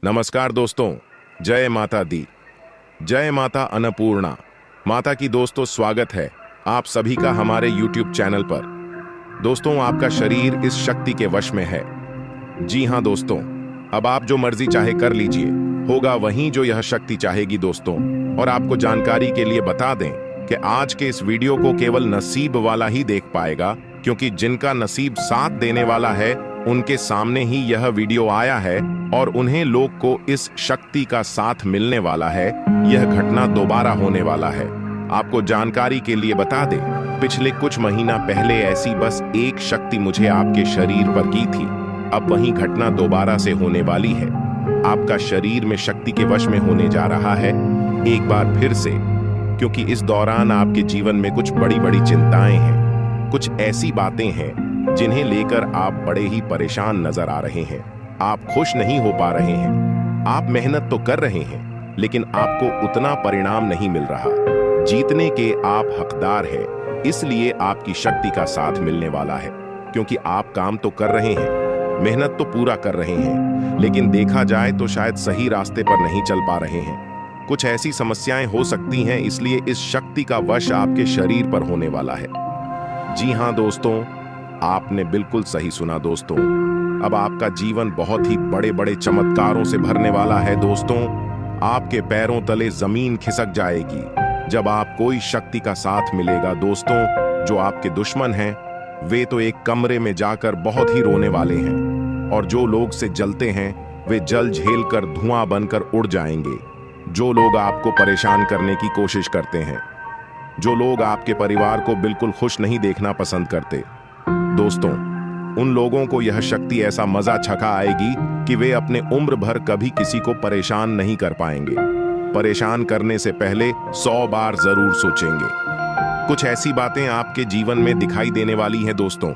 नमस्कार दोस्तों। जय माता दी। जय माता अन्नपूर्णा। माता की दोस्तों स्वागत है आप सभी का हमारे YouTube चैनल पर। दोस्तों आपका शरीर इस शक्ति के वश में है। जी हाँ दोस्तों, अब आप जो मर्जी चाहे कर लीजिए, होगा वहीं जो यह शक्ति चाहेगी दोस्तों। और आपको जानकारी के लिए बता दें कि आज के इस वीडियो को केवल नसीब वाला ही देख पाएगा, क्योंकि जिनका नसीब साथ देने वाला है उनके सामने ही यह वीडियो आया है और उन्हें लोग को इस शक्ति का साथ मिलने वाला है। यह घटना दोबारा होने वाला है। आपको जानकारी के लिए बता दें, पिछले कुछ महीना पहले ऐसी बस एक शक्ति मुझे आपके शरीर पर की थी। अब वही घटना दोबारा से होने वाली है। आपका शरीर में शक्ति के वश में होने जा रहा है एक बार फिर से, क्योंकि इस दौरान आपके जीवन में कुछ बड़ी बड़ी चिंताएं हैं। कुछ ऐसी बातें हैं जिन्हें लेकर आप बड़े ही परेशान नजर आ रहे हैं। आप खुश नहीं हो पा रहे हैं। आप मेहनत तो कर रहे हैं, लेकिन आपको उतना परिणाम नहीं मिल रहा। जीतने के आप हकदार हैं, इसलिए आपकी शक्ति का साथ मिलने वाला है। क्योंकि आप काम तो कर रहे हैं, मेहनत तो पूरा कर रहे हैं, लेकिन देखा जाए तो शायद सही रास्ते पर नहीं चल पा रहे हैं। कुछ ऐसी समस्याएं हो सकती हैं, इसलिए इस शक्ति का वश आपके शरीर पर होने वाला है। जी हाँ दोस्तों, आपने बिल्कुल सही सुना दोस्तों। अब आपका जीवन बहुत ही बड़े बड़े चमत्कारों से भरने वाला है दोस्तों। आपके पैरों तले जमीन खिसक जाएगी जब आप कोई शक्ति का साथ मिलेगा दोस्तों। जो आपके दुश्मन हैं वे तो एक कमरे में जाकर बहुत ही रोने वाले हैं, और जो लोग से जलते हैं वे जल झेल कर धुआं बनकर उड़ जाएंगे। जो लोग आपको परेशान करने की कोशिश करते हैं, जो लोग आपके परिवार को बिल्कुल खुश नहीं देखना पसंद करते दोस्तों, उन लोगों को यह शक्ति ऐसा मजा छका आएगी कि वे अपने उम्र भर कभी किसी को परेशान नहीं कर पाएंगे। परेशान करने से पहले 100 बार जरूर सोचेंगे। कुछ ऐसी बातें आपके जीवन में दिखाई देने वाली हैं दोस्तों।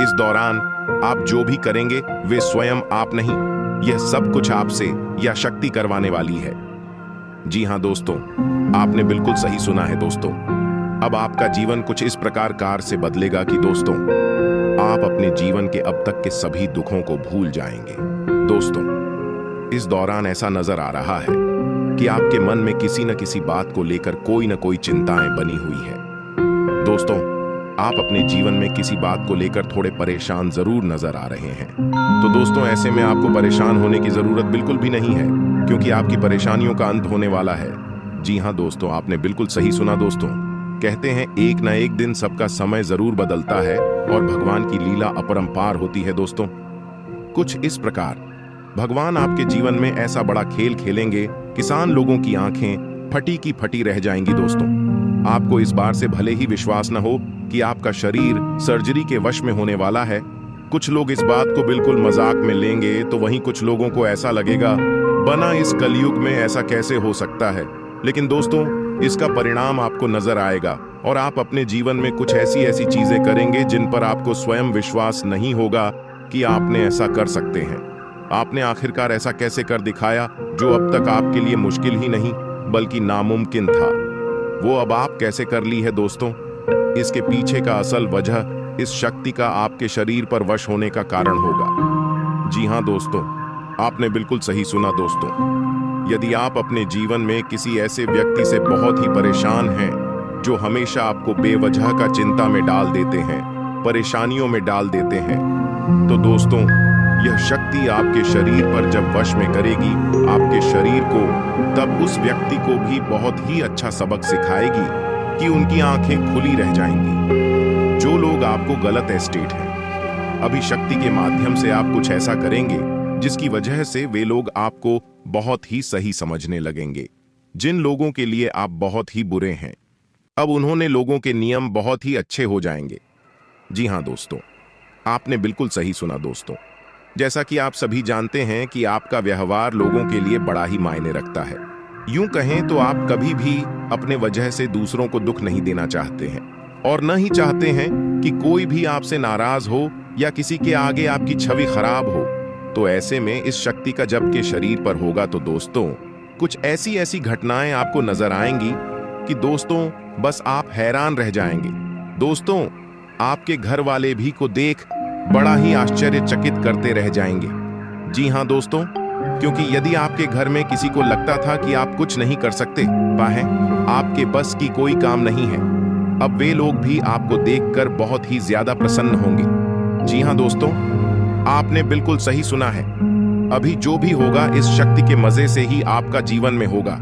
इस दौरान आप जो भी करेंगे वे स्वयं आप नहीं, यह सब कुछ आपसे यह शक्ति करवाने वाली है। जी हाँ दोस्तों, आपने बिल्कुल सही सुना है दोस्तों। अब आपका जीवन कुछ इस प्रकार कार से बदलेगा कि दोस्तों आप अपने जीवन के अब तक के सभी दुखों को भूल जाएंगे। दोस्तों इस दौरान ऐसा नजर आ रहा है कि आपके मन में किसी न किसी बात को लेकर कोई न कोई चिंताएं बनी हुई है। दोस्तों आप अपने जीवन में किसी बात को लेकर थोड़े परेशान जरूर नजर आ रहे हैं। तो दोस्तों ऐसे में आपको परेशान होने की जरूरत बिल्कुल भी नहीं है, क्योंकि आपकी परेशानियों का अंत होने वाला है। जी हाँ दोस्तों, आपने बिल्कुल सही सुना दोस्तों। कहते हैं एक न एक दिन सबका समय जरूर बदलता है और भगवान की लीला अपरंपार होती है दोस्तों। कुछ इस प्रकार भगवान आपके जीवन में ऐसा बड़ा खेल खेलेंगे, किसान लोगों की आंखें फटी की फटी रह जाएंगी दोस्तों। आपको इस बार से भले ही विश्वास न हो कि आपका शरीर सर्जरी के वश में होने वाला है। कुछ लोग इस बात को बिल्कुल मजाक में लेंगे, तो वहीं कुछ लोगों को ऐसा लगेगा बना इस कलयुग में ऐसा कैसे हो सकता है। लेकिन दोस्तों इसका परिणाम आपको नजर आएगा और आप अपने जीवन में कुछ ऐसी ऐसी चीजें करेंगे जिन पर आपको स्वयं विश्वास नहीं होगा कि आपने ऐसा कर सकते हैं। आपने आखिरकार ऐसा कैसे कर दिखाया जो अब तक आपके लिए मुश्किल ही नहीं बल्कि नामुमकिन था। वो अब आप कैसे कर ली है दोस्तों। इसके पीछे का असल वजह इस शक्ति का आपके शरीर पर वश होने का कारण होगा। जी हाँ दोस्तों, आपने बिल्कुल सही सुना दोस्तों। यदि आप अपने जीवन में किसी ऐसे व्यक्ति से बहुत ही परेशान हैं जो हमेशा आपको बेवजह का चिंता में डाल देते हैं, परेशानियों में डाल देते हैं, तो दोस्तों यह शक्ति आपके शरीर पर जब वश में करेगी आपके शरीर को, तब उस व्यक्ति को भी बहुत ही अच्छा सबक सिखाएगी कि उनकी आंखें खुली रह जाएंगी। जो लोग आपको गलत एस्टेट है, अभी शक्ति के माध्यम से आप कुछ ऐसा करेंगे जिसकी वजह से वे लोग आपको बहुत ही सही समझने लगेंगे। जिन लोगों के लिए आप बहुत ही बुरे हैं, अब उन्होंने लोगों के नियम बहुत ही अच्छे हो जाएंगे। जी हाँ दोस्तों, आपने बिल्कुल सही सुना दोस्तों। जैसा कि आप सभी जानते हैं कि आपका व्यवहार लोगों के लिए बड़ा ही मायने रखता है। यूं कहें तो आप कभी भी अपने वजह से दूसरों को दुख नहीं देना चाहते हैं, और न ही चाहते हैं कि कोई भी आपसे नाराज हो या किसी के आगे आपकी छवि खराब हो। तो ऐसे में इस शक्ति का जब के शरीर पर होगा तो दोस्तों कुछ ऐसी ऐसी घटनाएं आपको नजर आएंगी कि दोस्तों बस आप हैरान रह जाएंगे। दोस्तों आपके घर वाले भी को देख बड़ा ही आश्चर्यचकित करते रह जाएंगे। जी हाँ दोस्तों, क्योंकि यदि आपके घर में किसी को लगता था कि आप कुछ नहीं कर सकते, पाएं, आपके बस की कोई काम नहीं है, अब वे लोग भी आपको देखकर बहुत ही ज्यादा प्रसन्न होंगे। जी हाँ दोस्तों, आपने बिल्कुल सही सुना है। अभी जो भी होगा इस शक्ति के मजे से ही आपका जीवन में होगा।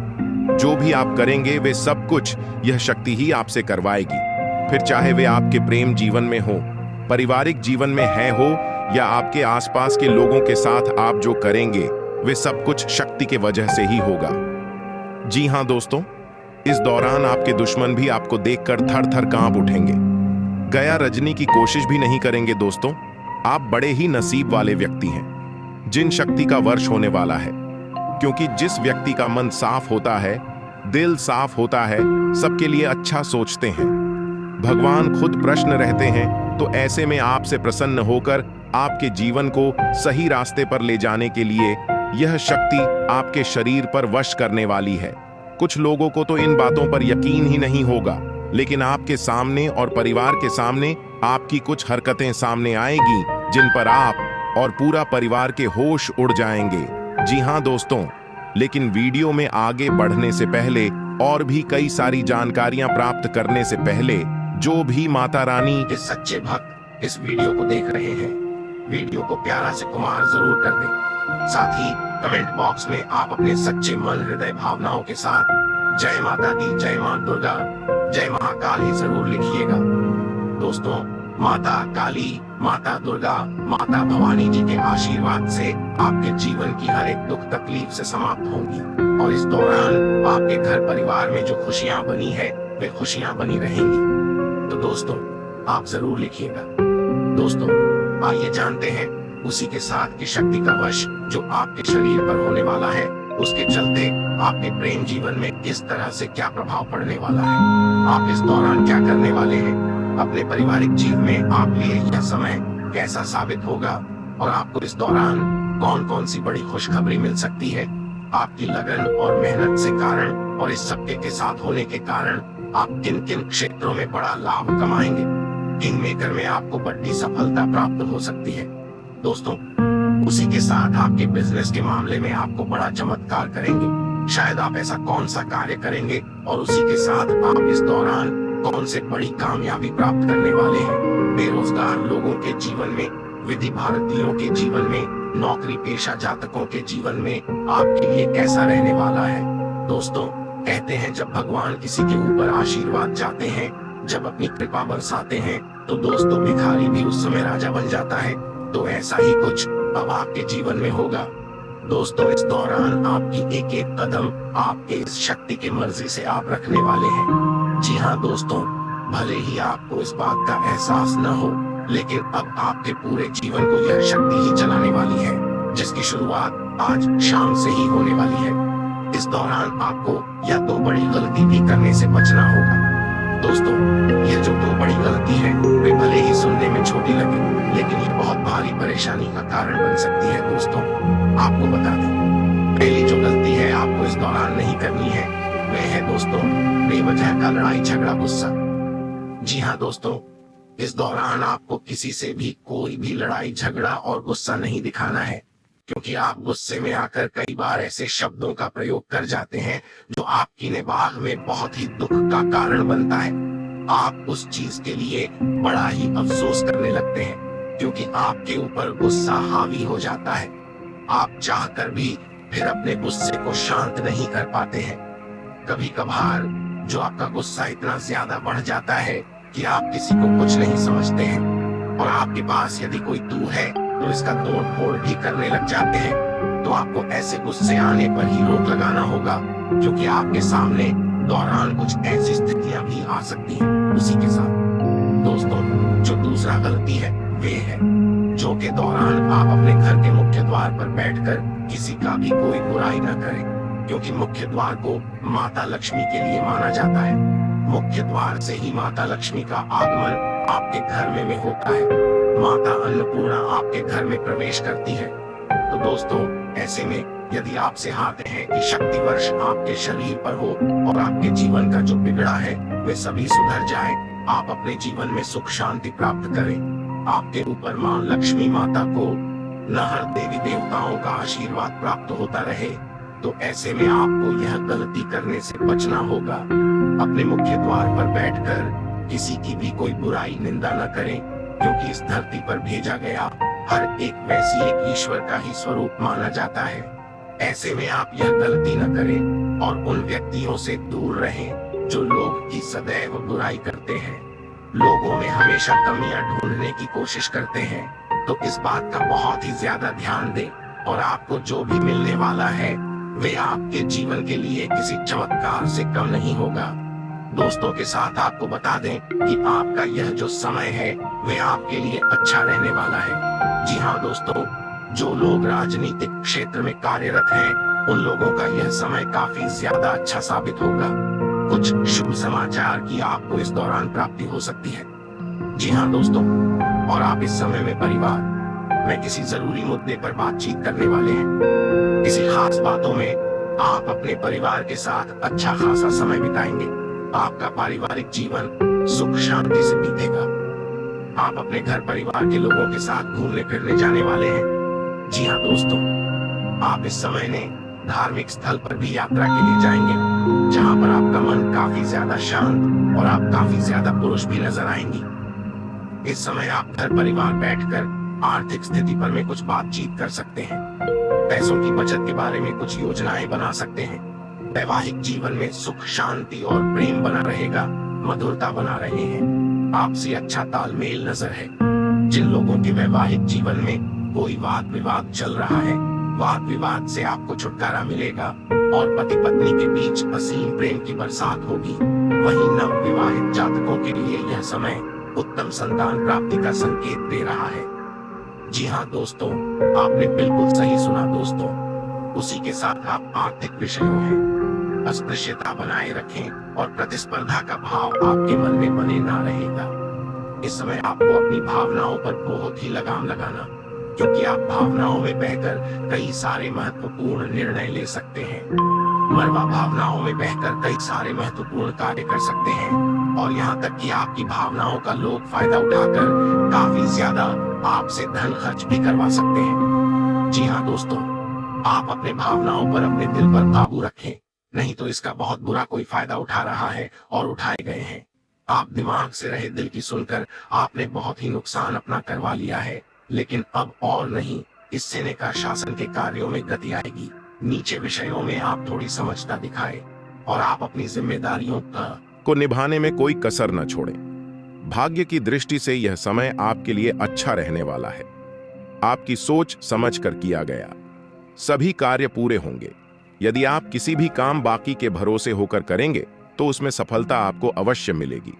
जो भी आप करेंगे वे सब कुछ यह शक्ति ही आपसे करवाएगी। फिर चाहे वे आपके प्रेम जीवन में हो, पारिवारिक जीवन में है हो, या आपके आसपास के लोगों के साथ आप जो करेंगे वे सब कुछ शक्ति के वजह से ही होगा। जी हाँ दोस्तों, इस दौरान आपके दुश्मन भी आपको देखकर थर थर कांप उठेंगे, गया रजनी की कोशिश भी नहीं करेंगे। दोस्तों, आप बड़े ही नसीब वाले व्यक्ति हैं जिन शक्ति का वर्ष होने वाला है, क्योंकि जिस व्यक्ति का मन साफ होता है, दिल साफ होता है, सबके लिए अच्छा सोचते हैं, भगवान खुद प्रश्न रहते हैं, तो ऐसे में आपसे प्रसन्न होकर आपके जीवन को सही रास्ते पर ले जाने के लिए यह शक्ति आपके शरीर पर वश करने वाली है। कुछ लोगों को तो इन बातों पर यकीन ही नहीं होगा, लेकिन आपके सामने और परिवार के सामने आपकी कुछ हरकतें सामने आएगी जिन पर आप और पूरा परिवार के होश उड़ जाएंगे। जी हाँ दोस्तों, लेकिन वीडियो में आगे बढ़ने से पहले और भी कई सारी जानकारियां प्राप्त करने से पहले, जो भी माता रानी के सच्चे भक्त इस वीडियो को देख रहे हैं, वीडियो को प्यारा से कुमार जरूर कर दें। साथ ही कमेंट बॉक्स में आप अपने सच्चे मन हृदय भावनाओं के साथ जय माता दी, जय मां दुर्गा, जय महाकाली जरूर लिखिएगा। दोस्तों, माता काली, माता दुर्गा, माता भवानी जी के आशीर्वाद से आपके जीवन की हर एक दुख तकलीफ से समाप्त होंगी और इस दौरान आपके घर परिवार में जो खुशियां बनी है वे खुशियां बनी रहेंगी। तो दोस्तों, आप जरूर लिखिएगा। दोस्तों, आइए जानते हैं उसी के साथ की शक्ति का वश जो आपके शरीर पर होने वाला है, उसके चलते आपके प्रेम जीवन में किस तरह से क्या प्रभाव पड़ने वाला है, आप इस दौरान क्या करने वाले हैं, अपने पारिवारिक जीवन में आप लिए यह समय कैसा साबित होगा और आपको इस दौरान कौन कौन सी बड़ी खुशखबरी मिल सकती है। आपकी लगन और मेहनत से कारण और इस सबके के साथ होने के कारण आप किन किन क्षेत्रों में बड़ा लाभ कमाएंगे, किंग मेकर में आपको बड़ी सफलता प्राप्त हो सकती है। दोस्तों, उसी के साथ आपके बिजनेस के मामले में आपको बड़ा चमत्कार करेंगे। शायद आप ऐसा कौन सा कार्य करेंगे और उसी के साथ आप इस दौरान कौन से बड़ी कामयाबी प्राप्त करने वाले हैं। बेरोजगार लोगों के जीवन में, विधि भारतीयों के जीवन में, नौकरी पेशा जातकों के जीवन में आपके लिए कैसा रहने वाला है। दोस्तों, कहते हैं जब भगवान किसी के ऊपर आशीर्वाद चाहते हैं, जब अपनी कृपा बरसाते हैं, तो दोस्तों भिखारी भी उस समय राजा बन जाता है। तो ऐसा ही कुछ अब आपके जीवन में होगा। दोस्तों, इस दौरान आपकी एक एक कदम आपके इस शक्ति की मर्जी से आप रखने वाले हैं। जी हाँ दोस्तों, भले ही आपको इस बात का एहसास न हो, लेकिन अब आपके पूरे जीवन को यह शक्ति ही चलाने वाली है, जिसकी शुरुआत आज शाम से ही होने वाली है। इस दौरान आपको या तो बड़ी गलती भी करने से बचना होगा। दोस्तों, यह जो दो बड़ी गलती है वे भले ही सुनने में छोटी लगे, लेकिन ये बहुत भारी परेशानी का कारण बन सकती है। दोस्तों, आपको बता दें, पहली जो गलती है आपको इस दौरान नहीं करनी है, वह है दोस्तों बेवजह का लड़ाई झगड़ा गुस्सा। जी हाँ दोस्तों, इस दौरान आपको किसी से भी कोई भी लड़ाई झगड़ा और गुस्सा नहीं दिखाना है, क्योंकि आप गुस्से में आकर कई बार ऐसे शब्दों का प्रयोग कर जाते हैं जो आपकी निगाह में बहुत ही दुख का कारण बनता है। आप उस चीज के लिए बड़ा ही अफसोस करने लगते हैं, क्योंकि आपके ऊपर गुस्सा हावी हो जाता है। आप चाहकर भी फिर अपने गुस्से को शांत नहीं कर पाते हैं। कभी कभार जो आपका गुस्सा इतना ज्यादा बढ़ जाता है कि आप किसी को कुछ नहीं समझते हैं, और आपके पास यदि कोई तू है तो इसका तोड़ फोड़ भी करने लग जाते हैं। तो आपको ऐसे गुस्से आने पर ही रोक लगाना होगा, क्योंकि आपके सामने दौरान कुछ ऐसी स्थितियां भी आ सकती हैं। उसी के साथ दोस्तों, जो दूसरा गलती है वे है जो के दौरान आप अपने घर के मुख्य द्वार पर बैठकर किसी का भी कोई बुराई न करें, क्योंकि मुख्य द्वार को माता लक्ष्मी के लिए माना जाता है। मुख्य द्वार से ही माता लक्ष्मी का आगमन आपके घर में होता है। माता अन्नपूर्णा आपके घर में प्रवेश करती है। तो दोस्तों, ऐसे में यदि आपसे हाथ है कि शक्ति वर्ष आपके शरीर पर हो और आपके जीवन का जो बिगड़ा है वे सभी सुधर जाए, आप अपने जीवन में सुख शांति प्राप्त करें, आपके ऊपर मां लक्ष्मी माता को न हर देवी देवताओं का आशीर्वाद प्राप्त होता रहे, तो ऐसे में आपको यह गलती करने से बचना होगा। अपने मुख्य द्वार पर बैठकर किसी की भी कोई बुराई निंदा न करें, क्योंकि इस धरती पर भेजा गया हर एक वैसी एक ईश्वर का ही स्वरूप माना जाता है। ऐसे में आप यह गलती न करें और उन व्यक्तियों से दूर रहें जो लोग की सदैव बुराई करते हैं। लोगों में हमेशा कमियां ढूंढने की कोशिश करते हैं, तो इस बात का बहुत ही ज्यादा ध्यान दें और आपको जो भी मिलने वाला है वे आपके जीवन के लिए किसी चमत्कार से कम नहीं होगा। दोस्तों के साथ आपको बता दें कि आपका यह जो समय है वे आपके लिए अच्छा रहने वाला है। जी हाँ दोस्तों, जो लोग राजनीतिक क्षेत्र में कार्यरत हैं उन लोगों का यह समय काफी ज्यादा अच्छा साबित होगा। कुछ शुभ समाचार की आपको इस दौरान प्राप्ति हो सकती है। जी हाँ दोस्तों, और आप इस समय में परिवार में किसी जरूरी मुद्दे पर बातचीत करने वाले हैं। किसी खास बातों में आप अपने परिवार के साथ अच्छा खासा समय बिताएंगे। आपका पारिवारिक जीवन सुख शांति से बीतेगा। आप अपने घर परिवार के लोगों के साथ घूमने फिरने जाने वाले हैं। जी हाँ दोस्तों, आप इस समय में धार्मिक स्थल पर भी यात्रा के लिए जाएंगे, जहाँ पर आपका मन काफी ज्यादा शांत और आप काफी ज्यादा पुरुष भी नजर आएंगी। इस समय आप घर परिवार बैठकर आर्थिक स्थिति पर में कुछ बातचीत कर सकते हैं। पैसों की बचत के बारे में कुछ योजनाएं बना सकते हैं। वैवाहिक जीवन में सुख शांति और प्रेम बना रहेगा, मधुरता बना रहे हैं। आपसी अच्छा तालमेल नजर है। जिन लोगों के वैवाहिक जीवन में कोई वाद विवाद चल रहा है, वाद विवाद से आपको छुटकारा मिलेगा और पति पत्नी के बीच असीम प्रेम की बरसात होगी। वहीं नव विवाहित जातकों के लिए यह समय उत्तम संतान प्राप्ति का संकेत दे रहा है। जी हाँ दोस्तों, आपने बिल्कुल सही सुना दोस्तों। उसी के साथ आप आर्थिक विषयों में अस्पृश्यता बनाए रखें और प्रतिस्पर्धा का भाव आपके मन में बने ना रहेगा। इस समय आपको अपनी भावनाओं पर बहुत ही लगाम लगाना, क्योंकि आप भावनाओं में बहकर कई सारे महत्वपूर्ण निर्णय ले सकते हैं। मरवा भावनाओं में बहकर कई सारे महत्वपूर्ण कार्य कर सकते हैं और यहाँ तक कि आपकी भावनाओं का लोग फायदा उठाकर काफी ज्यादा आपसे धन खर्च भी करवा सकते हैं। जी हाँ दोस्तों, आप अपने भावनाओं पर अपने दिल पर काबू रखें, नहीं तो इसका बहुत बुरा कोई फायदा उठा रहा है और उठाए गए हैं। आप दिमाग से रहे दिल की सुनकर आपने बहुत ही नुकसान अपना करवा लिया है, लेकिन अब और नहीं, इससे नेकार शासन के कार्यों में गति आएगी। नीचे विषयों में आप थोड़ी समझता दिखाए और आप अपनी जिम्मेदारियों को निभाने में कोई कसर न छोड़ें। भाग्य की दृष्टि से यह समय आपके लिए अच्छा रहने वाला है। आपकी सोच समझ कर किया गया सभी कार्य पूरे होंगे। यदि आप किसी भी काम बाकी के भरोसे होकर करेंगे तो उसमें सफलता आपको अवश्य मिलेगी।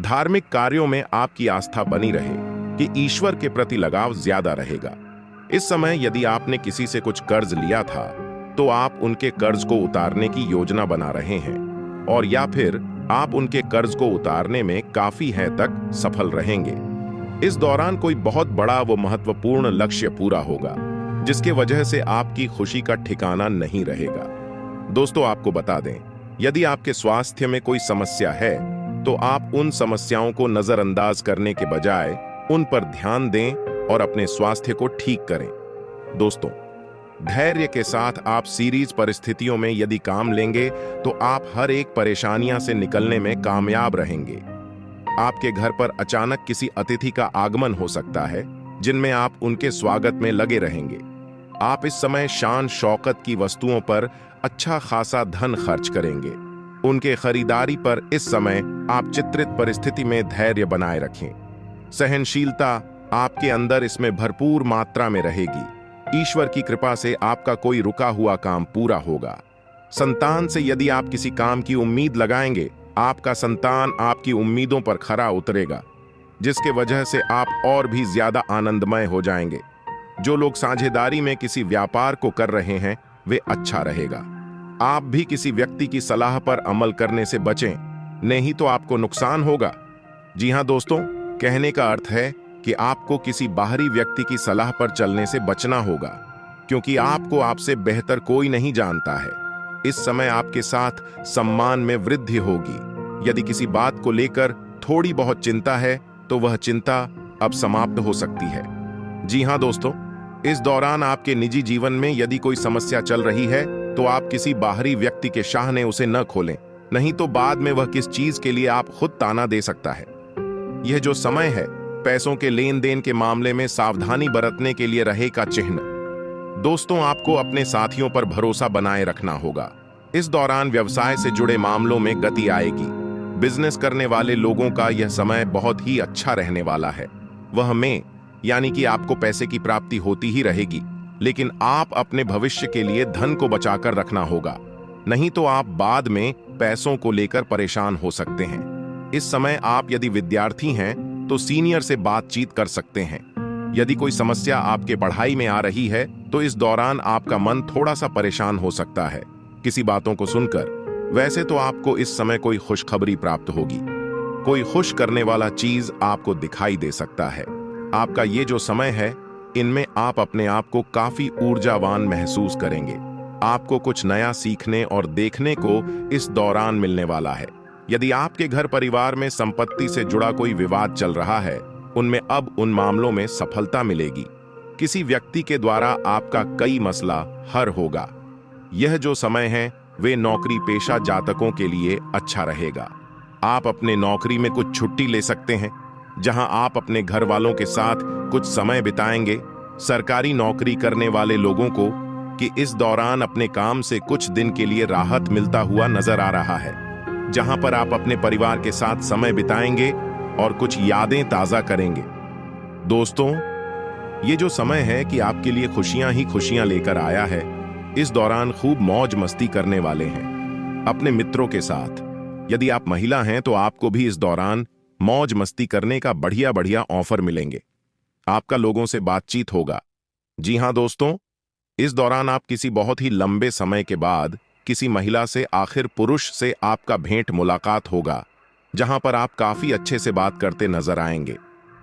धार्मिक कार्यों में आपकी आस्था बनी रहे कि ईश्वर के प्रति लगाव ज्यादा रहेगा। इस समय यदि आपने किसी से कुछ कर्ज लिया था तो आप उनके कर्ज को उतारने की योजना बना रहे हैं, और या फिर आप उनके कर्ज को उतारने में काफी हद तक सफल रहेंगे। इस दौरान कोई बहुत बड़ा व महत्वपूर्ण लक्ष्य पूरा होगा, जिसके वजह से आपकी खुशी का ठिकाना नहीं रहेगा। दोस्तों, आपको बता दें, यदि आपके स्वास्थ्य में कोई समस्या है तो आप उन समस्याओं को नजरअंदाज करने के बजाय उन पर ध्यान दें और अपने स्वास्थ्य को ठीक करें। दोस्तों, धैर्य के साथ आप सीरीज परिस्थितियों में यदि काम लेंगे तो आप हर एक परेशानियां से निकलने में कामयाब रहेंगे। आपके घर पर अचानक किसी अतिथि का आगमन हो सकता है, जिनमें आप उनके स्वागत में लगे रहेंगे। आप इस समय शान शौकत की वस्तुओं पर अच्छा खासा धन खर्च करेंगे। उनके खरीदारी पर इस समय आप चित्रित परिस्थिति में धैर्य बनाए रखें। सहनशीलता आपके अंदर इसमें भरपूर मात्रा में रहेगी। ईश्वर की कृपा से आपका कोई रुका हुआ काम पूरा होगा। संतान से यदि आप किसी काम की उम्मीद लगाएंगे, आपका संतान आपकी उम्मीदों पर खरा उतरेगा, जिसके वजह से आप और भी ज्यादा आनंदमय हो जाएंगे। जो लोग साझेदारी में किसी व्यापार को कर रहे हैं, वे अच्छा रहेगा। आप भी किसी व्यक्ति की सलाह पर अमल करने से बचें, नहीं तो आपको नुकसान होगा। जी हाँ दोस्तों, कहने का अर्थ है कि आपको किसी बाहरी व्यक्ति की सलाह पर चलने से बचना होगा, क्योंकि आपको आपसे बेहतर कोई नहीं जानता है। इस समय आपके साथ सम्मान में वृद्धि होगी। यदि किसी बात को लेकर थोड़ी बहुत चिंता है तो वह चिंता अब समाप्त हो सकती है। जी हाँ दोस्तों, इस दौरान आपके निजी जीवन में यदि कोई समस्या चल रही है तो आप किसी बाहरी व्यक्ति के सामने उसे न खोलें, नहीं तो बाद में वह किस चीज के लिए आप खुद ताना दे सकता है। यह जो समय है पैसों के लेन देन के मामले में सावधानी बरतने के लिए रहेगा चिन्ह। दोस्तों, आपको अपने साथियों पर भरोसा बनाए रखना होगा। इस दौरान व्यवसाय से जुड़े मामलों में गति आएगी। बिजनेस करने वाले लोगों का यह समय बहुत ही अच्छा रहने वाला है। वह में यानी कि आपको पैसे की प्राप्ति होती ही रहेगी, लेकिन आप अपने भविष्य के लिए धन को बचाकर रखना होगा, नहीं तो आप बाद में पैसों को लेकर परेशान हो सकते हैं। इस समय आप यदि विद्यार्थी हैं तो सीनियर से बातचीत कर सकते हैं। यदि कोई समस्या आपके पढ़ाई में आ रही है तो इस दौरान आपका मन थोड़ा सा परेशान हो सकता है किसी बातों को सुनकर। वैसे तो आपको इस समय कोई खुशखबरी प्राप्त होगी, कोई खुश करने वाला चीज आपको दिखाई दे सकता है। आपका ये जो समय है इनमें आप अपने आप को काफी ऊर्जावान महसूस करेंगे। आपको कुछ नया सीखने और देखने को इस दौरान मिलने वाला है। यदि आपके घर परिवार में संपत्ति से जुड़ा कोई विवाद चल रहा है, उनमें अब उन मामलों में सफलता मिलेगी। किसी व्यक्ति के द्वारा आपका कई मसला हल होगा। यह जो समय है वे नौकरी पेशा जातकों के लिए अच्छा रहेगा। आप अपने नौकरी में कुछ छुट्टी ले सकते हैं, जहां आप अपने घर वालों के साथ कुछ समय बिताएंगे। सरकारी नौकरी करने वाले लोगों को कि इस दौरान अपने काम से कुछ दिन के लिए राहत मिलता हुआ नजर आ रहा है, जहां पर आप अपने परिवार के साथ समय बिताएंगे और कुछ यादें ताजा करेंगे। दोस्तों, ये जो समय है कि आपके लिए खुशियां ही खुशियां लेकर आया है। इस दौरान खूब मौज मस्ती करने वाले हैं अपने मित्रों के साथ। यदि आप महिला हैं तो आपको भी इस दौरान मौज मस्ती करने का बढ़िया बढ़िया ऑफर मिलेंगे। आपका लोगों से बातचीत होगा। जी हां दोस्तों, इस दौरान आप किसी बहुत ही लंबे समय के बाद किसी महिला से, आखिर पुरुष से आपका भेंट मुलाकात होगा, जहां पर आप काफी अच्छे से बात करते नजर आएंगे।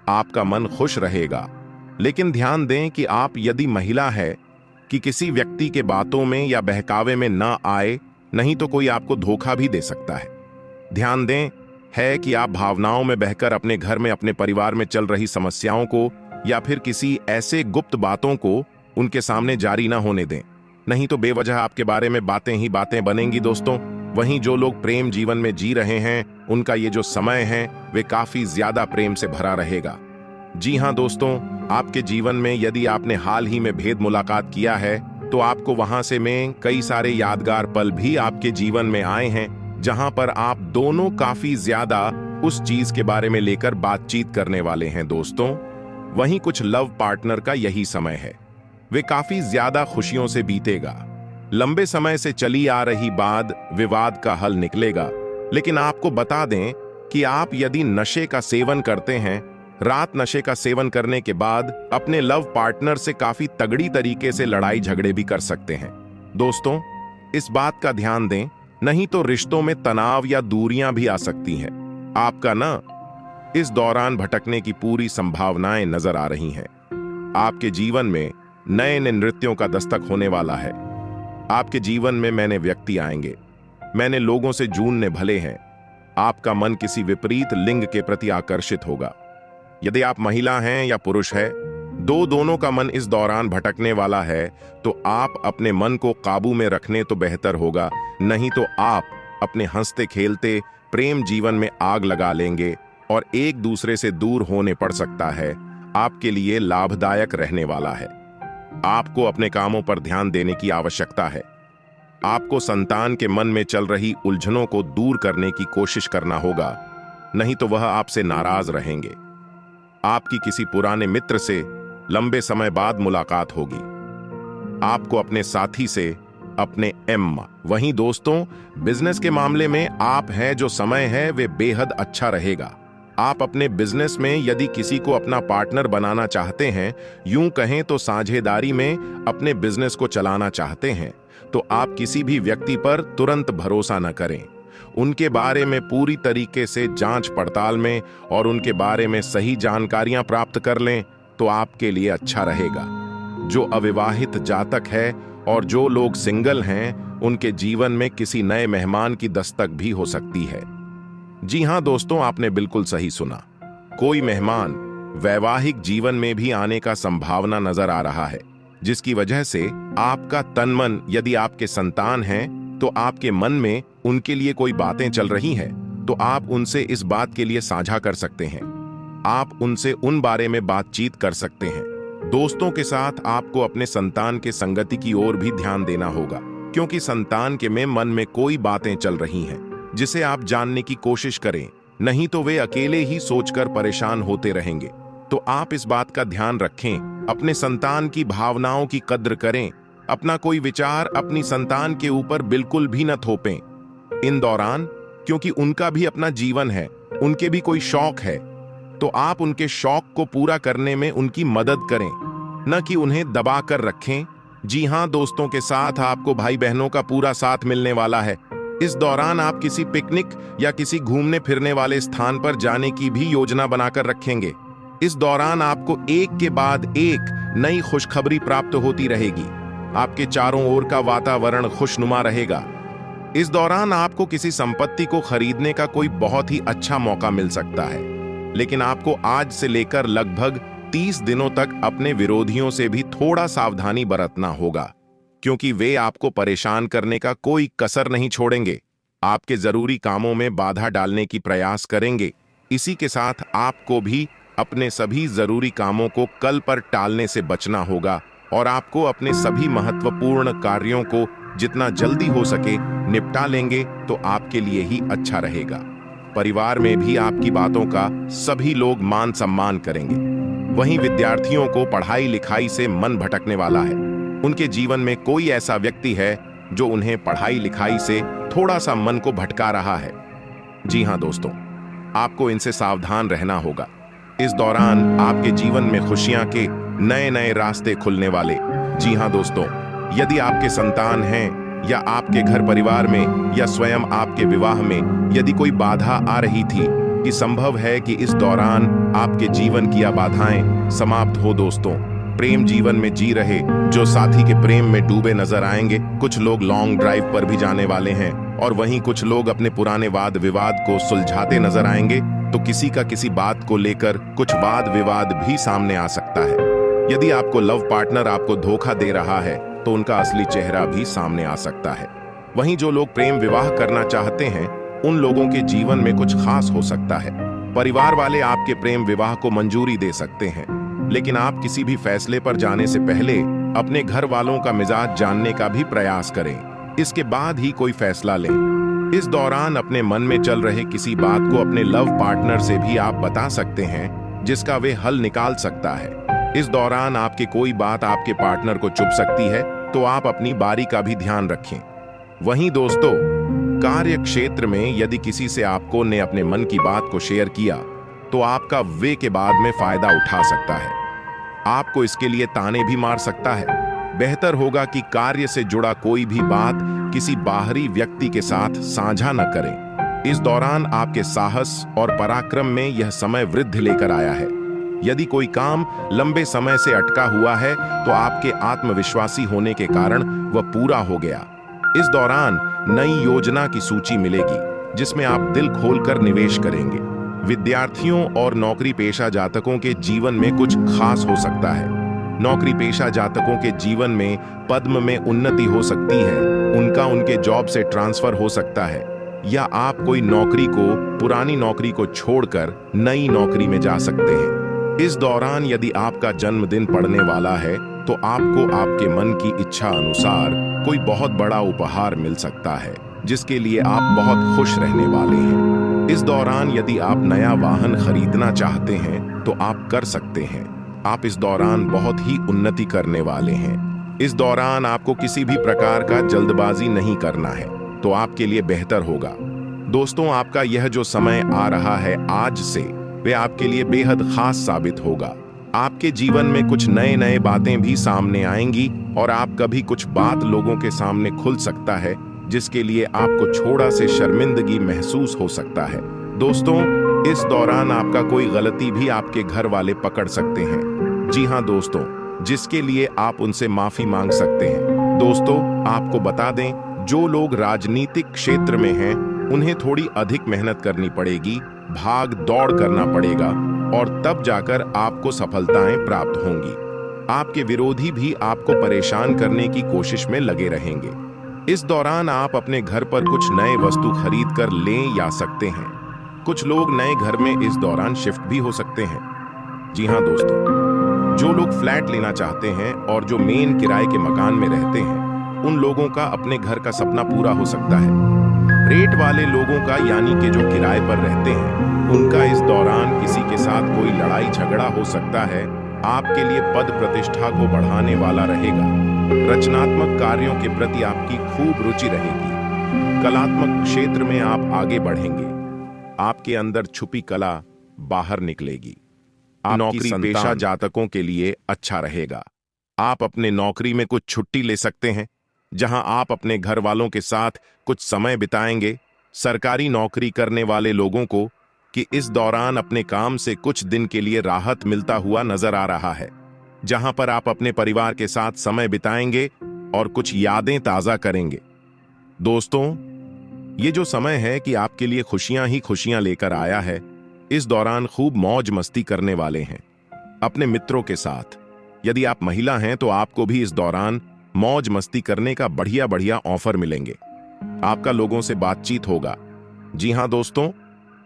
आपका मन खुश रहेगा, लेकिन ध्यान दें कि आप यदि महिला है कि किसी व्यक्ति के बातों में या बहकावे में ना आए, नहीं तो कोई आपको धोखा भी दे सकता है। ध्यान दें है कि आप भावनाओं में बहकर अपने घर में, अपने परिवार में चल रही समस्याओं को या फिर किसी ऐसे गुप्त बातों को उनके सामने जारी ना होने दें, नहीं तो बेवजह आपके बारे में बातें ही बातें बनेंगी। दोस्तों, वहीं जो लोग प्रेम जीवन में जी रहे हैं, उनका ये जो समय है वे काफी ज्यादा प्रेम से भरा रहेगा। जी हां दोस्तों, आपके जीवन में यदि आपने हाल ही में भेद मुलाकात किया है तो आपको वहां से में कई सारे यादगार पल भी आपके जीवन में आए हैं, जहां पर आप दोनों काफी ज्यादा उस चीज के बारे में लेकर बातचीत करने वाले हैं। दोस्तों, वहीं कुछ लव पार्टनर का यही समय है, वे काफी ज्यादा खुशियों से बीतेगा। लंबे समय से चली आ रही बात विवाद का हल निकलेगा। लेकिन आपको बता दें कि आप यदि नशे का सेवन करते हैं, रात नशे का सेवन करने के बाद अपने लव पार्टनर से काफी तगड़ी तरीके से लड़ाई झगड़े भी कर सकते हैं। दोस्तों, इस बात का ध्यान दें, नहीं तो रिश्तों में तनाव या दूरियां भी आ सकती हैं। आपका ना इस दौरान भटकने की पूरी संभावनाएं नजर आ रही हैं। आपके जीवन में नए नए नृत्यों का दस्तक होने वाला है। आपके जीवन में मैंने व्यक्ति आएंगे, मैंने लोगों से जूझने भले हैं। आपका मन किसी विपरीत लिंग के प्रति आकर्षित होगा। यदि आप महिला हैं या पुरुष है, दोनों का मन इस दौरान भटकने वाला है, तो आप अपने मन को काबू में रखने तो बेहतर होगा, नहीं तो आप अपने हंसते खेलते प्रेम जीवन में आग लगा लेंगे और एक दूसरे से दूर होने पड़ सकता है। आपके लिए लाभदायक रहने वाला है। आपको अपने कामों पर ध्यान देने की आवश्यकता है। आपको संतान के मन में चल रही उलझनों को दूर करने की कोशिश करना होगा, नहीं तो वह आपसे नाराज रहेंगे। आपकी किसी पुराने मित्र से लंबे समय बाद मुलाकात होगी। आपको अपने साथी से अपने वहीं दोस्तों, बिजनेस के मामले में आप हैं जो समय है वे बेहद अच्छा रहेगा। आप अपने बिजनेस में यदि किसी को अपना पार्टनर बनाना चाहते हैं, यूं कहें तो साझेदारी में अपने बिजनेस को चलाना चाहते हैं, तो आप किसी भी व्यक्ति पर तुरंत भरोसा न करें। उनके बारे में पूरी तरीके से जांच पड़ताल में और उनके बारे में सही जानकारियां प्राप्त कर लें तो आपके लिए अच्छा रहेगा। जो अविवाहित जातक है और जो लोग सिंगल हैं, उनके जीवन में किसी नए मेहमान की दस्तक भी हो सकती है। जी हां दोस्तों, आपने बिल्कुल सही सुना। कोई मेहमान वैवाहिक जीवन में भी आने का संभावना नजर आ रहा है। जिसकी वजह से आपका तन मन, यदि आपके संतान हैं तो आपके मन में उनके लिए कोई बातें चल रही हैं तो आप उनसे इस बात के लिए साझा कर सकते हैं। आप उनसे उन बारे में बातचीत कर सकते हैं। दोस्तों के साथ आपको अपने संतान के संगति की ओर भी ध्यान देना होगा, क्योंकि संतान के मन में कोई बातें चल रही हैं जिसे आप जानने की कोशिश करें, नहीं तो वे अकेले ही सोचकर परेशान होते रहेंगे। तो आप इस बात का ध्यान रखें, अपने संतान की भावनाओं की कद्र करें, अपना कोई विचार अपनी संतान के ऊपर बिल्कुल भी न थोपें इन दौरान, क्योंकि उनका भी अपना जीवन है, उनके भी कोई शौक है, तो आप उनके शौक को पूरा करने में उनकी मदद करें, न कि उन्हें दबा कर रखें। जी हाँ दोस्तों, के साथ आपको भाई बहनों का पूरा साथ मिलने वाला है। इस दौरान आप किसी पिकनिक या किसी घूमने फिरने वाले स्थान पर जाने की भी योजना बनाकर रखेंगे। इस दौरान आपको एक के बाद एक नई खुशखबरी प्राप्त होती रहेगी। आपके चारों ओर का वातावरण खुशनुमा रहेगा। इस दौरान आपको किसी संपत्ति को खरीदने का कोई बहुत ही अच्छा मौका मिल सकता है, लेकिन आपको आज से लेकर लगभग 30 दिनों तक अपने विरोधियों से भी थोड़ा सावधानी बरतना होगा, क्योंकि वे आपको परेशान करने का कोई कसर नहीं छोड़ेंगे। आपके जरूरी कामों में बाधा डालने की प्रयास करेंगे। इसी के साथ आपको भी अपने सभी जरूरी कामों को कल पर टालने से बचना होगा और आपको अपने सभी महत्वपूर्ण कार्यों को जितना जल्दी हो सके निपटा लेंगे तो आपके लिए ही अच्छा रहेगा। परिवार में भी आपकी बातों का सभी लोग मान सम्मान करेंगे। वहीं विद्यार्थियों को पढ़ाई लिखाई से मन भटकने वाला है। उनके जीवन में कोई ऐसा व्यक्ति है जो उन्हें पढ़ाई लिखाई से थोड़ा सा मन को भटका रहा है। जी हाँ दोस्तों, आपको इनसे सावधान रहना होगा। इस दौरान आपके जीवन में खुशियां के नए नए रास्ते खुलने वाले। जी हाँ दोस्तों, यदि आपके संतान हैं या आपके घर परिवार में या स्वयं आपके विवाह में यदि कोई बाधा आ रही थी, कि संभव है कि इस दौरान आपके जीवन की यह बाधाएं समाप्त हो। दोस्तों, प्रेम जीवन में जी रहे जो साथी के प्रेम में डूबे नजर आएंगे। कुछ लोग लॉन्ग ड्राइव पर भी जाने वाले हैं और वहीं कुछ लोग अपने पुराने वाद विवाद को सुलझाते नजर आएंगे। तो किसी का किसी बात को लेकर कुछ वाद विवाद भी सामने आ सकता है। यदि आपको लव पार्टनर आपको धोखा दे रहा है तो उनका असली चेहरा भी सामने आ सकता है। वहीं जो लोग प्रेम विवाह करना चाहते हैं उन लोगों के जीवन में कुछ खास हो सकता है। परिवार वाले आपके प्रेम विवाह को मंजूरी दे सकते हैं, लेकिन आप किसी भी फैसले पर जाने से पहले अपने घर वालों का मिजाज जानने का भी प्रयास करें। इसके बाद ही कोई फैसला लें। इस दौरान अपने मन में चल रहे किसी बात को अपने लव पार्टनर से भी आप बता सकते हैं, जिसका वे हल निकाल सकता है। इस दौरान आपकी कोई बात आपके पार्टनर को चुभ सकती है, तो आप अपनी बारी का भी ध्यान रखें। वहीं दोस्तों, कार्य क्षेत्र में यदि किसी से आपको ने अपने मन की बात को शेयर किया तो आपका वे के बाद में फायदा उठा सकता है। आपको इसके लिए ताने भी मार सकता है। बेहतर होगा कि कार्य से जुड़ा कोई भी बात किसी बाहरी व्यक्ति के साथ साझा न करें। इस दौरान आपके साहस और पराक्रम में यह समय वृद्धि लेकर आया है। यदि कोई काम लंबे समय से अटका हुआ है तो आपके आत्मविश्वासी होने के कारण वह पूरा हो गया। इस दौरान नई योजना की सूची मिलेगी जिसमें आप दिल खोलकर निवेश करेंगे। विद्यार्थियों और नौकरी पेशा जातकों के जीवन में कुछ खास हो सकता है। नौकरी पेशा जातकों के जीवन में पद्म में उन्नति हो सकती है। उनका उनके जॉब से ट्रांसफर हो सकता है, या आप कोई नौकरी को पुरानी नौकरी को छोड़कर नई नौकरी में जा सकते हैं। इस दौरान यदि आपका जन्मदिन पड़ने वाला है तो आपको आपके मन की इच्छा अनुसार कोई बहुत बड़ा उपहार मिल सकता है, जिसके लिए आप बहुत खुश रहने वाले हैं। इस दौरान यदि आप नया वाहन खरीदना चाहते हैं तो आप कर सकते हैं। आप इस दौरान बहुत ही उन्नति करने वाले हैं। इस दौरान आपको किसी भी प्रकार का जल्दबाजी नहीं करना है, तो आपके लिए बेहतर होगा। दोस्तों, आपका यह जो समय आ रहा है आज से, वे आपके लिए बेहद खास साबित होगा। आपके जीवन में कुछ नए नए बातें भी सामने आएंगी और आप कभी कुछ बात लोगों के सामने खुल सकता है, जिसके लिए आपको थोड़ा से शर्मिंदगी महसूस हो सकता है। दोस्तों, इस दौरान आपका कोई गलती भी आपके घर वाले पकड़ सकते हैं। जी हाँ दोस्तों, जिसके लिए आप उनसे माफी मांग सकते हैं। दोस्तों, आपको बता दें, जो लोग राजनीतिक क्षेत्र में हैं उन्हें थोड़ी अधिक मेहनत करनी पड़ेगी, भाग दौड़ करना पड़ेगा और तब जाकर आपको सफलताएं प्राप्त होंगी। आपके विरोधी भी आपको परेशान करने की कोशिश में लगे रहेंगे। इस दौरान आप अपने घर पर कुछ नए वस्तु खरीद कर ले या सकते हैं। कुछ लोग नए घर में इस दौरान शिफ्ट भी हो सकते हैं। जी हाँ दोस्तों, जो लोग फ्लैट लेना चाहते हैं और जो मेन किराए के मकान में रहते हैं, उन लोगों का अपने घर का सपना पूरा हो सकता है। रेट वाले लोगों का, यानी कि जो किराए पर रहते हैं, उनका इस दौरान किसी के साथ कोई लड़ाई झगड़ा हो सकता है। आपके लिए पद प्रतिष्ठा को बढ़ाने वाला रहेगा। रचनात्मक कार्यों के प्रति आपकी खूब रुचि रहेगी। कलात्मक क्षेत्र में आप आगे बढ़ेंगे। आपके अंदर छुपी कला बाहर निकलेगी। नौकरी पेशा जातकों के लिए अच्छा रहेगा। आप अपने नौकरी में कुछ छुट्टी ले सकते हैं, जहां आप अपने घर वालों के साथ कुछ समय बिताएंगे। सरकारी नौकरी करने वाले लोगों को कि इस दौरान अपने काम से कुछ दिन के लिए राहत मिलता हुआ नजर आ रहा है, जहां पर आप अपने परिवार के साथ समय बिताएंगे और कुछ यादें ताजा करेंगे। दोस्तों, ये जो समय है कि आपके लिए खुशियां ही खुशियां लेकर आया है। इस दौरान खूब मौज मस्ती करने वाले हैं अपने मित्रों के साथ। यदि आप महिला हैं तो आपको भी इस दौरान मौज मस्ती करने का बढ़िया बढ़िया ऑफर मिलेंगे। आपका लोगों से बातचीत होगा। जी हां दोस्तों,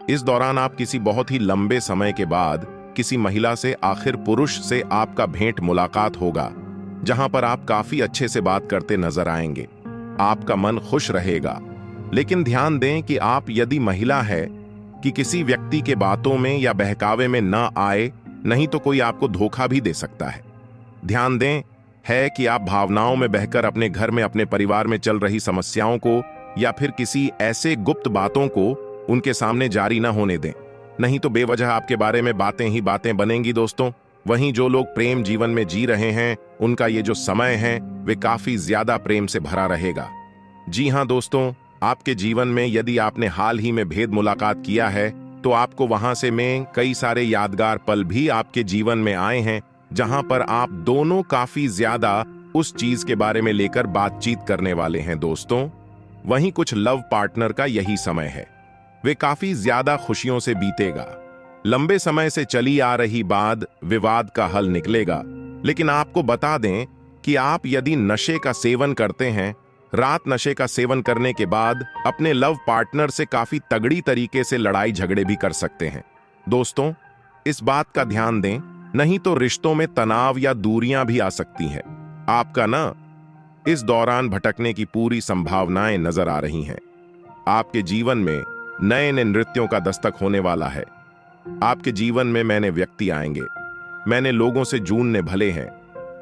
इस दौरान आप किसी बहुत ही लंबे समय के बाद किसी महिला से, आखिर पुरुष से आपका भेंट मुलाकात होगा, जहां पर आप काफी अच्छे से बात करते नजर आएंगे। आपका मन खुश रहेगा। लेकिन ध्यान दें कि आप यदि महिला है कि किसी व्यक्ति के बातों में या बहकावे में न आए, नहीं तो कोई आपको धोखा भी दे सकता है। ध्यान दें है कि आप भावनाओं में बहकर अपने घर में, अपने परिवार में चल रही समस्याओं को या फिर किसी ऐसे गुप्त बातों को उनके सामने जारी न होने दें, नहीं तो बेवजह आपके बारे में बातें ही बातें बनेंगी दोस्तों। वहीं जो लोग प्रेम जीवन में जी रहे हैं, उनका ये जो समय है वे काफी ज्यादा प्रेम से भरा रहेगा। जी हां दोस्तों, आपके जीवन में यदि आपने हाल ही में भेद मुलाकात किया है, तो आपको वहां से में कई सारे यादगार पल भी आपके जीवन में आए हैं, जहां पर आप दोनों काफी ज्यादा उस चीज के बारे में लेकर बातचीत करने वाले हैं दोस्तों। वहीं कुछ लव पार्टनर का यही समय है। वे काफी ज्यादा खुशियों से बीतेगा। लंबे समय से चली आ रही बात विवाद का हल निकलेगा। लेकिन आपको बता दें कि आप यदि नशे का सेवन करते हैं, रात नशे का सेवन करने के बाद अपने लव पार्टनर से काफी तगड़ी तरीके से लड़ाई झगड़े भी कर सकते हैं। दोस्तों, इस बात का ध्यान दें, नहीं तो रिश्तों में तनाव या दूरियां भी आ सकती हैं। आपका इस दौरान भटकने की पूरी संभावनाएं नजर आ रही हैं। आपके जीवन में नए नए नृत्यों का दस्तक होने वाला है। आपके जीवन में मैंने व्यक्ति आएंगे, मैंने लोगों से जूझने भले हैं।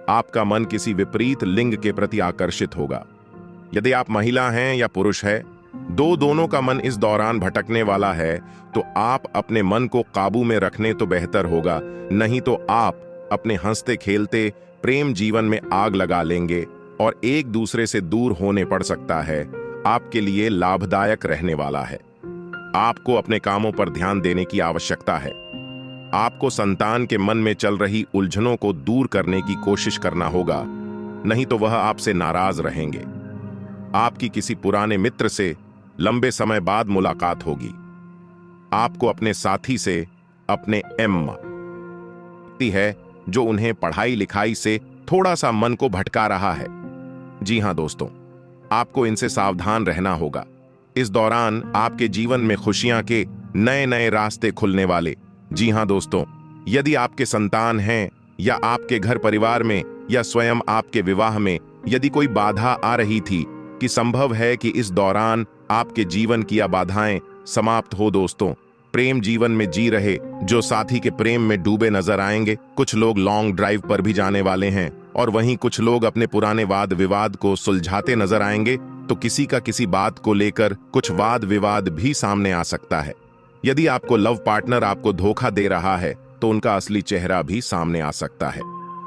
आपका मन किसी विपरीत लिंग के प्रति आकर्षित होगा। यदि आप महिला हैं या पुरुष है, दोनों का मन इस दौरान भटकने वाला है, तो आप अपने मन को काबू में रखने तो बेहतर होगा, नहीं तो आप अपने हंसते खेलते प्रेम जीवन में आग लगा लेंगे और एक दूसरे से दूर होने पड़ सकता है। आपके लिए लाभदायक रहने वाला है। आपको अपने कामों पर ध्यान देने की आवश्यकता है। आपको संतान के मन में चल रही उलझनों को दूर करने की कोशिश करना होगा, नहीं तो वह आपसे नाराज रहेंगे। आपकी किसी पुराने मित्र से लंबे समय बाद मुलाकात होगी। आपको अपने साथी से अपने है जो उन्हें पढ़ाई लिखाई से थोड़ा सा मन को भटका रहा है। जी हां दोस्तों, आपको इनसे सावधान रहना होगा। इस दौरान आपके जीवन में खुशियां के नए नए रास्ते खुलने वाले। जी हां दोस्तों, यदि आपके संतान हैं या आपके घर परिवार में या स्वयं आपके विवाह में यदि कोई बाधा आ रही थी, कि संभव है कि इस दौरान आपके जीवन की बाधाएं समाप्त हो दोस्तों। प्रेम जीवन में जी रहे जो साथी के प्रेम में डूबे नजर आएंगे। कुछ लोग लॉन्ग ड्राइव पर भी जाने वाले हैं और वहीं कुछ लोग अपने पुराने वाद विवाद को सुलझाते नजर आएंगे। तो किसी का किसी बात को लेकर कुछ वाद विवाद भी सामने आ सकता है। यदि आपको लव पार्टनर आपको धोखा दे रहा है, तो उनका असली चेहरा भी सामने आ सकता है।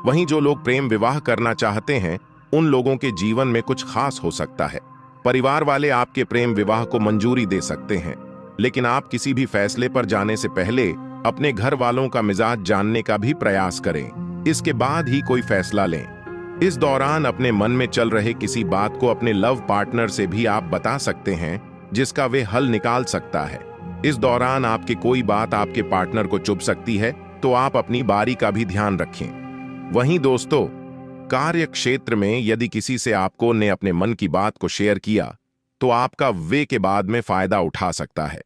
वहीं जो लोग प्रेम विवाह करना चाहते हैं, उन लोगों के जीवन में कुछ खास हो सकता है। परिवार वाले आपके प्रेम विवाह को मंजूरी दे सकते हैं, लेकिन आप किसी भी फैसले पर जाने से पहले अपने घर वालों का मिजाज जानने का भी प्रयास करें। इसके बाद ही कोई फैसला लें। इस दौरान अपने मन में चल रहे किसी बात को अपने लव पार्टनर से भी आप बता सकते हैं, जिसका वे हल निकाल सकता है। इस दौरान आपकी कोई बात आपके पार्टनर को चुभ सकती है, तो आप अपनी बारी का भी ध्यान रखें। वहीं दोस्तों, कार्य क्षेत्र में यदि किसी से आपको ने अपने मन की बात को शेयर किया तो आपका वे के बाद में फायदा उठा सकता है,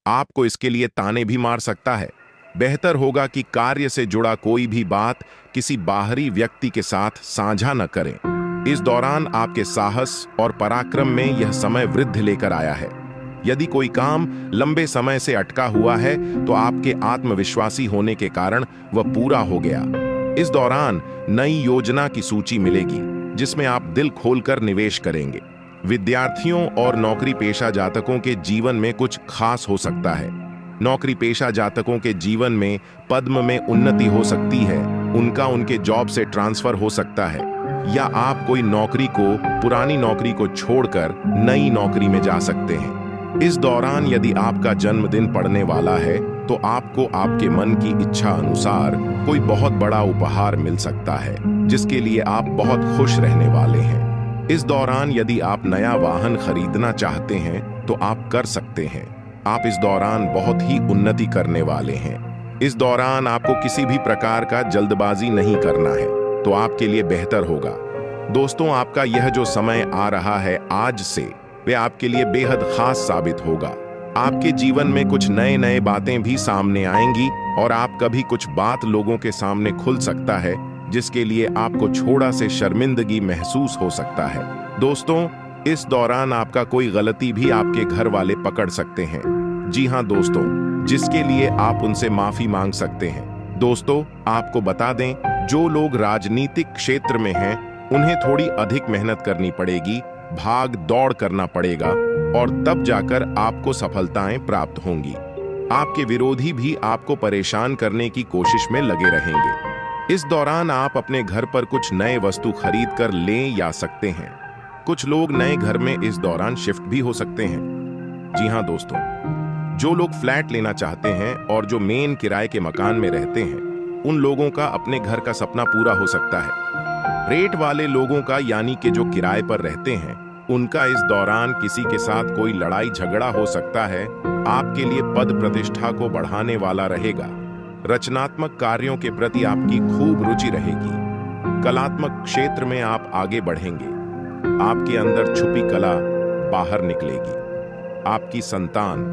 आपको इसके लिए ताने भी मार सकता है। बेहतर होगा कि कार्य से जुड़ा कोई भी बात किसी बाहरी व्यक्ति के साथ साझा न करें। इस दौरान आपके साहस और पराक्रम में यह समय वृद्धि लेकर आया है। यदि कोई काम लंबे समय से अटका हुआ है तो आपके आत्मविश्वासी होने के कारण वह पूरा हो गया। इस दौरान नई योजना की सूची मिलेगी जिसमें आप दिल खोलकर निवेश करेंगे। विद्यार्थियों और नौकरी पेशा जातकों के जीवन में कुछ खास हो सकता है। नौकरी पेशा जातकों के जीवन में पद्म में उन्नति हो सकती है, उनका उनके जॉब से ट्रांसफर हो सकता है, या आप कोई पुरानी नौकरी को छोड़कर नई नौकरी में जा सकते हैं। इस दौरान यदि आपका जन्मदिन पड़ने वाला है तो आपको आपके मन की इच्छा अनुसार कोई बहुत बड़ा उपहार मिल सकता है जिसके लिए आप बहुत खुश रहने वाले हैं। इस दौरान यदि आप नया वाहन खरीदना चाहते हैं तो आप कर सकते हैं। आप इस दौरान बहुत ही उन्नति करने वाले हैं। इस दौरान आपको किसी भी प्रकार का जल्दबाजी नहीं करना है तो आपके लिए बेहतर होगा। दोस्तों, आपका यह जो समय आ रहा है आज से, वे आपके लिए बेहद खास साबित होगा। आपके जीवन में कुछ नए नए बातें भी सामने आएंगी और आप कभी कुछ बात लोगों के सामने खुल सकता है जिसके लिए आपको थोड़ा से शर्मिंदगी महसूस हो सकता है। दोस्तों, इस दौरान आपका कोई गलती भी आपके घर वाले पकड़ सकते हैं। जी हाँ दोस्तों, जिसके लिए आप उनसे माफी मांग सकते हैं। दोस्तों, आपको बता दें, जो लोग राजनीतिक क्षेत्र में हैं उन्हें थोड़ी अधिक मेहनत करनी पड़ेगी, भाग दौड़ करना पड़ेगा और तब जाकर आपको सफलताएं प्राप्त होंगी। आपके विरोधी भी आपको परेशान करने की कोशिश में लगे रहेंगे। इस दौरान आप अपने घर पर कुछ नए वस्तु खरीद कर लें या सकते हैं। कुछ लोग नए घर में इस दौरान शिफ्ट भी हो सकते हैं। जी हाँ दोस्तों, जो लोग फ्लैट लेना चाहते हैं और जो मेन किराए के मकान में रहते हैं, उन लोगों का अपने घर का सपना पूरा हो सकता है। रेट वाले लोगों का, यानी कि जो किराए पर रहते हैं, उनका इस दौरान किसी के साथ कोई लड़ाई झगड़ा हो सकता है। आपके लिए पद प्रतिष्ठा को बढ़ाने वाला रहेगा। रचनात्मक कार्यों के प्रति आपकी खूब रुचि रहेगी। कलात्मक क्षेत्र में आप आगे बढ़ेंगे। आपके अंदर छुपी कला बाहर निकलेगी। आपकी संतान